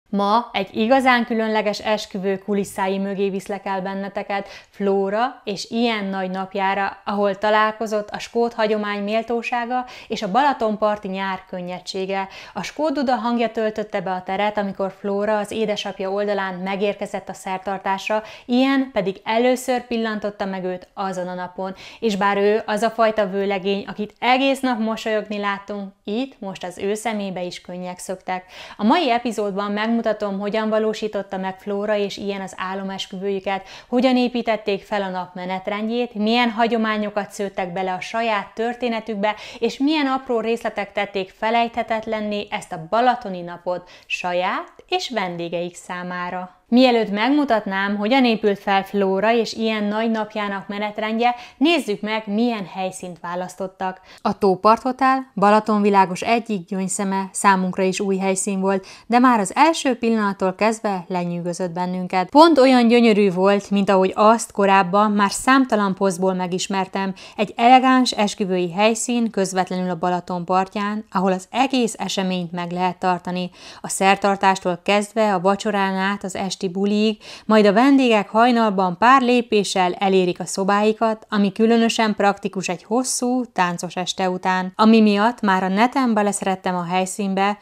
Ma egy igazán különleges esküvő kulisszái mögé viszlek el benneteket Flóra és ilyen nagy napjára, ahol találkozott a skót hagyomány méltósága és a balatonparti nyár könnyedsége. A skót duda hangja töltötte be a teret, amikor Flóra az édesapja oldalán megérkezett a szertartásra, ilyen pedig először pillantotta meg őt azon a napon, és bár ő az a fajta vőlegény, akit egész nap mosolyogni láttunk, itt most az ő szemébe is könnyek szöktek. A mai epizódban megmutatom, hogyan valósította meg Flóra és ilyen az álomesküvőjüket, hogyan építették fel a nap menetrendjét, milyen hagyományokat szőttek bele a saját történetükbe, és milyen apró részletek tették felejthetetlenné ezt a balatoni napot saját és vendégeik számára. Mielőtt megmutatnám, hogyan épült fel Flóra és ilyen nagy napjának menetrendje, nézzük meg, milyen helyszínt választottak. A Tópart Hotel, Balatonvilágos egyik gyöngyszeme, számunkra is új helyszín volt, de már az első pillanattól kezdve lenyűgözött bennünket. Pont olyan gyönyörű volt, mint ahogy azt korábban már számtalan posztból megismertem, egy elegáns esküvői helyszín közvetlenül a Balaton partján, ahol az egész eseményt meg lehet tartani. A szertartástól kezdve a vacsorán át az buliig, majd a vendégek hajnalban pár lépéssel elérik a szobáikat, ami különösen praktikus egy hosszú, táncos este után. Ami miatt már a neten beleszerettem a helyszínbe,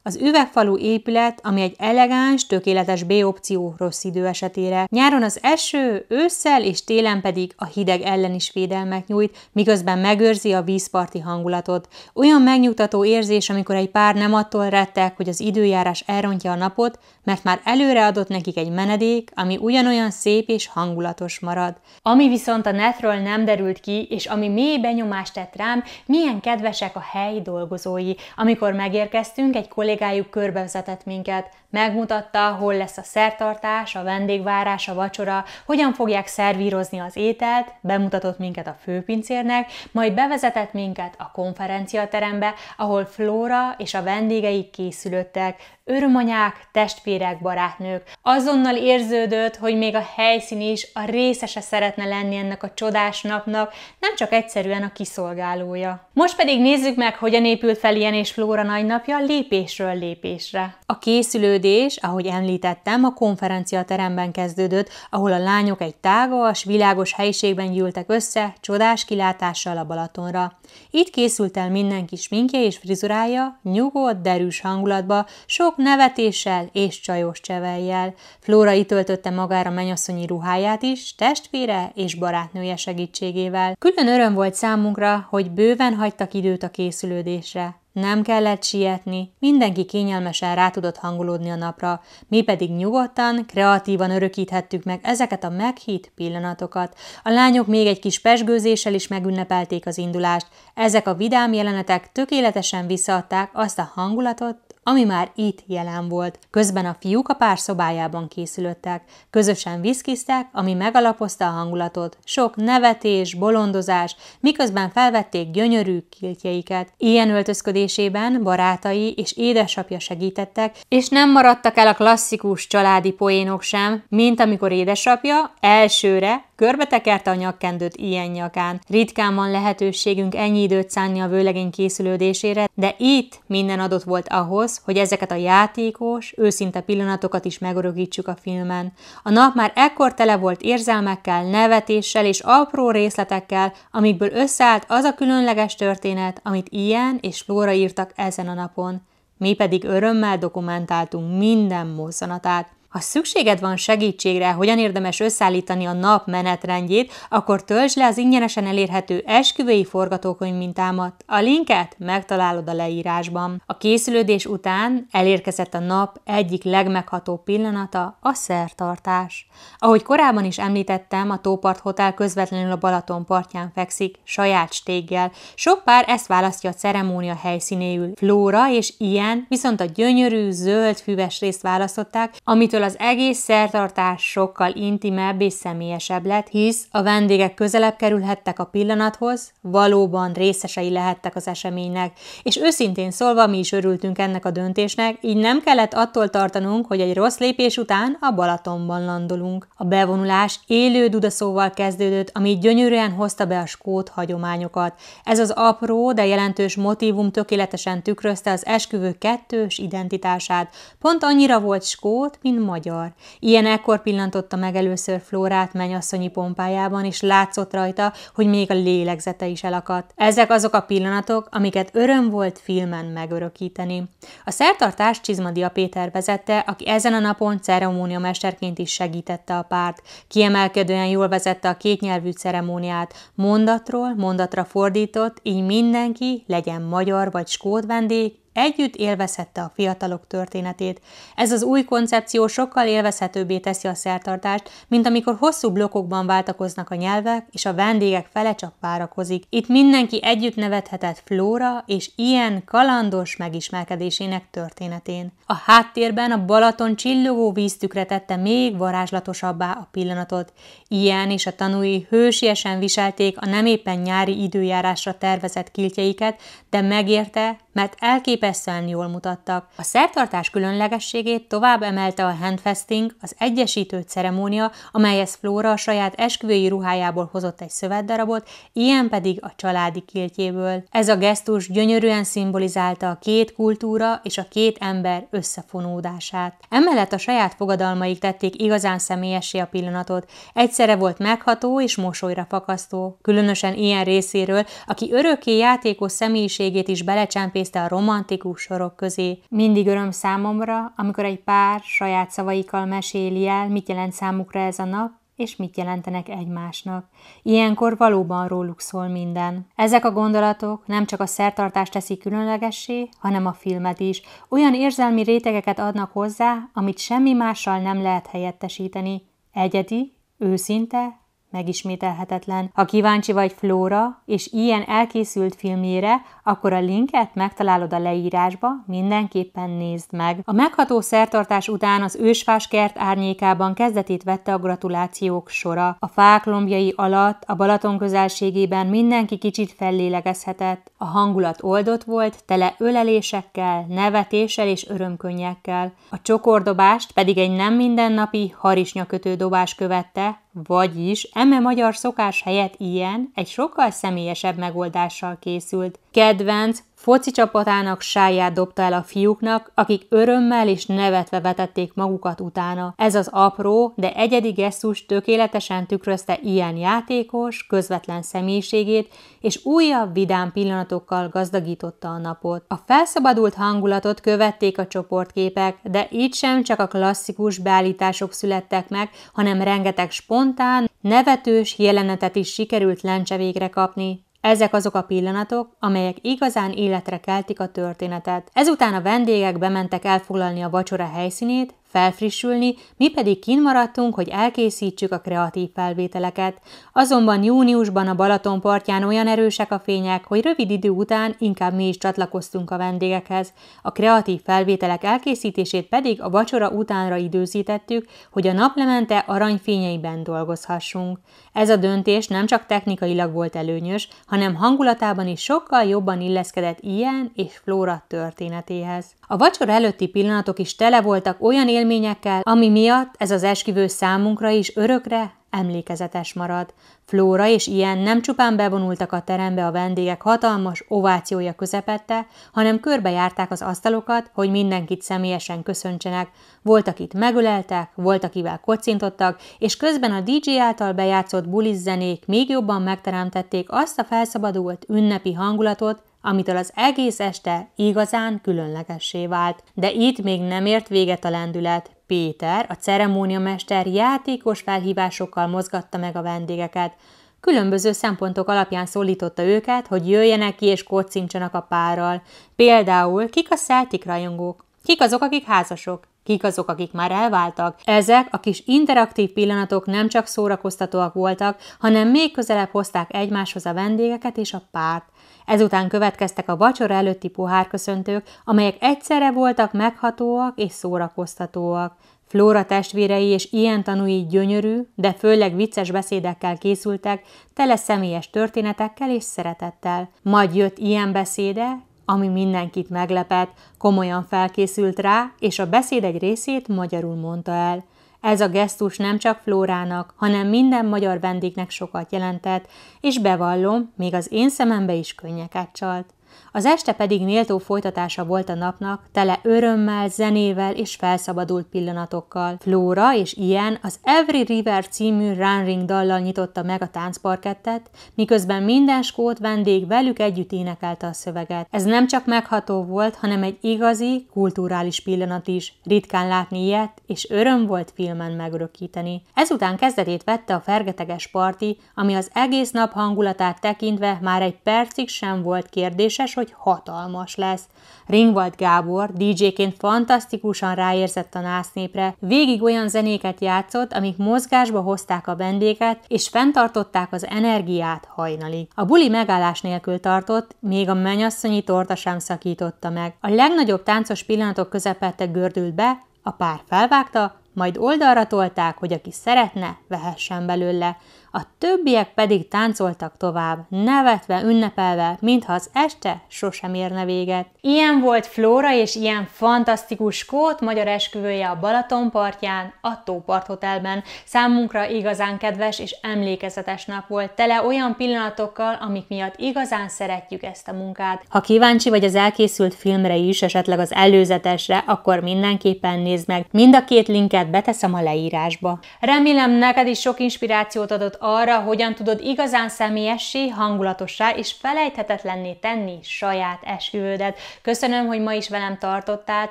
az üvegfalú épület, ami egy elegáns, tökéletes B-opció rossz idő esetére. Nyáron az eső, ősszel és télen pedig a hideg ellen is védelmet nyújt, miközben megőrzi a vízparti hangulatot. Olyan megnyugtató érzés, amikor egy pár nem attól rettek, hogy az időjárás elrontja a napot, mert már előre adott nekik egy menedék, ami ugyanolyan szép és hangulatos marad. Ami viszont a netről nem derült ki, és ami mély benyomást tett rám, milyen kedvesek a helyi dolgozói. Amikor megérkeztünk, egy kollégájuk körbevezetett minket, megmutatta, hol lesz a szertartás, a vendégvárás, a vacsora, hogyan fogják szervírozni az ételt, bemutatott minket a főpincérnek, majd bevezetett minket a konferenciaterembe, ahol Flóra és a vendégeik készülöttek, örömanyák, testvérek, barátnők. Azonnal érződött, hogy még a helyszín is a részese szeretne lenni ennek a csodás napnak, nem csak egyszerűen a kiszolgálója. Most pedig nézzük meg, hogyan épült fel ilyen és Flóra nagynapja lépésről lépésre. A készülődés, ahogy említettem, a konferenciateremben kezdődött, ahol a lányok egy tágas, világos helyiségben gyűltek össze, csodás kilátással a Balatonra. Itt készült el mindenki sminkje és frizurája, nyugodt, derűs hangulatba, sok nevetéssel és csajos csevellyel. Flóra itt töltötte magára mennyasszonyi ruháját is, testvére és barátnője segítségével. Külön öröm volt számunkra, hogy bőven hagytak időt a készülődésre. Nem kellett sietni, mindenki kényelmesen rá tudott hangolódni a napra, mi pedig nyugodtan, kreatívan örökíthettük meg ezeket a meghitt pillanatokat. A lányok még egy kis pezsgőzéssel is megünnepelték az indulást, ezek a vidám jelenetek tökéletesen visszaadták azt a hangulatot, ami már itt jelen volt. Közben a fiúk a pár szobájában készülöttek. Közösen viszkiztek, ami megalapozta a hangulatot. Sok nevetés, bolondozás, miközben felvették gyönyörű kiltjeiket. Ilyen öltözködésében barátai és édesapja segítettek, és nem maradtak el a klasszikus családi poénok sem, mint amikor édesapja elsőre körbetekerte a nyakkendőt ilyen nyakán. Ritkán van lehetőségünk ennyi időt szánni a vőlegény készülődésére, de itt minden adott volt ahhoz, hogy ezeket a játékos, őszinte pillanatokat is megörökítsük a filmen. A nap már ekkor tele volt érzelmekkel, nevetéssel és apró részletekkel, amikből összeállt az a különleges történet, amit Ian és Flóra írtak ezen a napon. Mi pedig örömmel dokumentáltunk minden mozzanatát. Ha szükséged van segítségre, hogyan érdemes összeállítani a nap menetrendjét, akkor töltsd le az ingyenesen elérhető esküvői forgatókönyv mintámat. A linket megtalálod a leírásban. A készülődés után elérkezett a nap egyik legmeghatóbb pillanata, a szertartás. Ahogy korábban is említettem, a Tópart Hotel közvetlenül a Balaton partján fekszik, saját stéggel. Sok pár ezt választja a ceremónia helyszínéül. Flóra és Ian viszont a gyönyörű, zöld, füves részt választották, amitől az egész szertartás sokkal intimebb és személyesebb lett, hisz a vendégek közelebb kerülhettek a pillanathoz, valóban részesei lehettek az eseménynek, és őszintén szólva mi is örültünk ennek a döntésnek, így nem kellett attól tartanunk, hogy egy rossz lépés után a Balatonban landolunk. A bevonulás élő dudaszóval kezdődött, ami gyönyörűen hozta be a skót hagyományokat. Ez az apró, de jelentős motívum tökéletesen tükrözte az esküvő kettős identitását. Pont annyira volt skót, mint magyar. Ilyen ekkor pillantotta meg először Flórát mennyasszonyi pompájában, és látszott rajta, hogy még a lélegzete is elakadt. Ezek azok a pillanatok, amiket öröm volt filmen megörökíteni. A szertartást Csizmadia Péter vezette, aki ezen a napon ceremóniamesterként is segítette a párt. Kiemelkedően jól vezette a kétnyelvű ceremóniát, mondatról mondatra fordított, így mindenki, legyen magyar vagy skót vendég, együtt élvezhette a fiatalok történetét. Ez az új koncepció sokkal élvezhetőbbé teszi a szertartást, mint amikor hosszú blokkokban váltakoznak a nyelvek, és a vendégek fele csak várakozik. Itt mindenki együtt nevethetett Flóra és ilyen kalandos megismerkedésének történetén. A háttérben a Balaton csillogó víztükre tette még varázslatosabbá a pillanatot. Ilyen és a tanúi hősiesen viselték a nem éppen nyári időjárásra tervezett kiltjeiket, de megérte, mert elképesztően jól mutattak. A szertartás különlegességét tovább emelte a handfesting, az egyesítő ceremónia, amelyhez Flóra a saját esküvői ruhájából hozott egy szövetdarabot, ilyen pedig a családi kiltjéből. Ez a gesztus gyönyörűen szimbolizálta a két kultúra és a két ember összefonódását. Emellett a saját fogadalmaik tették igazán személyessé a pillanatot. Egyszerre volt megható és mosolyra fakasztó. Különösen ilyen részéről, aki örökké játékos személyiségét is belecsempészte a romantikus sorok közé. Mindig öröm számomra, amikor egy pár saját szavaikkal meséli el, mit jelent számukra ez a nap, és mit jelentenek egymásnak. Ilyenkor valóban róluk szól minden. Ezek a gondolatok nem csak a szertartást teszik különlegessé, hanem a filmet is. Olyan érzelmi rétegeket adnak hozzá, amit semmi mással nem lehet helyettesíteni. Egyedi, őszinte, megismételhetetlen. Ha kíváncsi vagy Flóra és ilyen elkészült filmjére, akkor a linket megtalálod a leírásba, mindenképpen nézd meg. A megható szertartás után az ősfás kert árnyékában kezdetét vette a gratulációk sora. A fák lombjai alatt, a Balaton közelségében mindenki kicsit fellélegezhetett. A hangulat oldott volt, tele ölelésekkel, nevetéssel és örömkönnyekkel. A csokordobást pedig egy nem mindennapi harisnyakötő dobás követte, vagyis eme magyar szokás helyett ilyen, egy sokkal személyesebb megoldással készült. Kedvenc, foci csapatának sáját dobta el a fiúknak, akik örömmel és nevetve vetették magukat utána. Ez az apró, de egyedi gesztus tökéletesen tükrözte ilyen játékos, közvetlen személyiségét, és újabb vidám pillanatokkal gazdagította a napot. A felszabadult hangulatot követték a csoportképek, de így sem csak a klasszikus beállítások születtek meg, hanem rengeteg spontán, nevetős jelenetet is sikerült lencse végre kapni. Ezek azok a pillanatok, amelyek igazán életre keltik a történetet. Ezután a vendégek bementek elfoglalni a vacsora helyszínét, felfrissülni, mi pedig kint maradtunk, hogy elkészítsük a kreatív felvételeket. Azonban júniusban a Balaton partján olyan erősek a fények, hogy rövid idő után inkább mi is csatlakoztunk a vendégekhez. A kreatív felvételek elkészítését pedig a vacsora utánra időzítettük, hogy a naplemente aranyfényeiben dolgozhassunk. Ez a döntés nem csak technikailag volt előnyös, hanem hangulatában is sokkal jobban illeszkedett ilyen és Flóra történetéhez. A vacsora előtti pillanatok is tele voltak olyan élményekkel, ami miatt ez az esküvő számunkra is örökre emlékezetes marad. Flóra és ilyen nem csupán bevonultak a terembe a vendégek hatalmas ovációja közepette, hanem körbejárták az asztalokat, hogy mindenkit személyesen köszöntsenek. Volt, akit megöleltek, volt, akivel kocintottak, és közben a DJ által bejátszott buliz zenék még jobban megteremtették azt a felszabadult ünnepi hangulatot, amitől az egész este igazán különlegessé vált. De itt még nem ért véget a lendület. Péter, a ceremóniamester játékos felhívásokkal mozgatta meg a vendégeket. Különböző szempontok alapján szólította őket, hogy jöjjenek ki és kocincsanak a párral. Például kik a Celtic rajongók, kik azok, akik házasok, kik azok, akik már elváltak. Ezek a kis interaktív pillanatok nem csak szórakoztatóak voltak, hanem még közelebb hozták egymáshoz a vendégeket és a párt. Ezután következtek a vacsora előtti pohárköszöntők, amelyek egyszerre voltak meghatóak és szórakoztatóak. Flóra testvérei és ilyen tanúi gyönyörű, de főleg vicces beszédekkel készültek, tele személyes történetekkel és szeretettel. Majd jött ilyen beszéde, ami mindenkit meglepett, komolyan felkészült rá, és a beszéd egy részét magyarul mondta el. Ez a gesztus nem csak Flórának, hanem minden magyar vendégnek sokat jelentett, és bevallom, még az én szemembe is könnyeket csalt. Az este pedig méltó folytatása volt a napnak, tele örömmel, zenével és felszabadult pillanatokkal. Flóra és Ian az Every River című Running dallal nyitotta meg a táncparkettet, miközben minden skót vendég velük együtt énekelte a szöveget. Ez nem csak megható volt, hanem egy igazi, kulturális pillanat is. Ritkán látni ilyet, és öröm volt filmen megörökíteni. Ezután kezdetét vette a fergeteges parti, ami az egész nap hangulatát tekintve már egy percig sem volt kérdéses, hogy hatalmas lesz. Ringwald Gábor DJ-ként fantasztikusan ráérzett a násznépre, végig olyan zenéket játszott, amik mozgásba hozták a vendéget, és fenntartották az energiát hajnalig. A buli megállás nélkül tartott, még a mennyasszonyi torta sem szakította meg. A legnagyobb táncos pillanatok közepette gördült be, a pár felvágta, majd oldalra tolták, hogy aki szeretne, vehessen belőle. A többiek pedig táncoltak tovább, nevetve, ünnepelve, mintha az este sosem érne véget. Ilyen volt Flóra és ilyen fantasztikus skót magyar esküvője a Balaton partján, a Tópart Hotelben. Számunkra igazán kedves és emlékezetes nap volt, tele olyan pillanatokkal, amik miatt igazán szeretjük ezt a munkát. Ha kíváncsi vagy az elkészült filmre is, esetleg az előzetesre, akkor mindenképpen nézd meg. Mind a két linket beteszem a leírásba. Remélem neked is sok inspirációt adott arra, hogyan tudod igazán személyessé, hangulatossá és felejthetetlenné tenni saját esküvődet. Köszönöm, hogy ma is velem tartottál,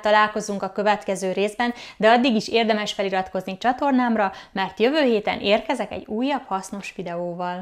találkozunk a következő részben, de addig is érdemes feliratkozni csatornámra, mert jövő héten érkezek egy újabb hasznos videóval.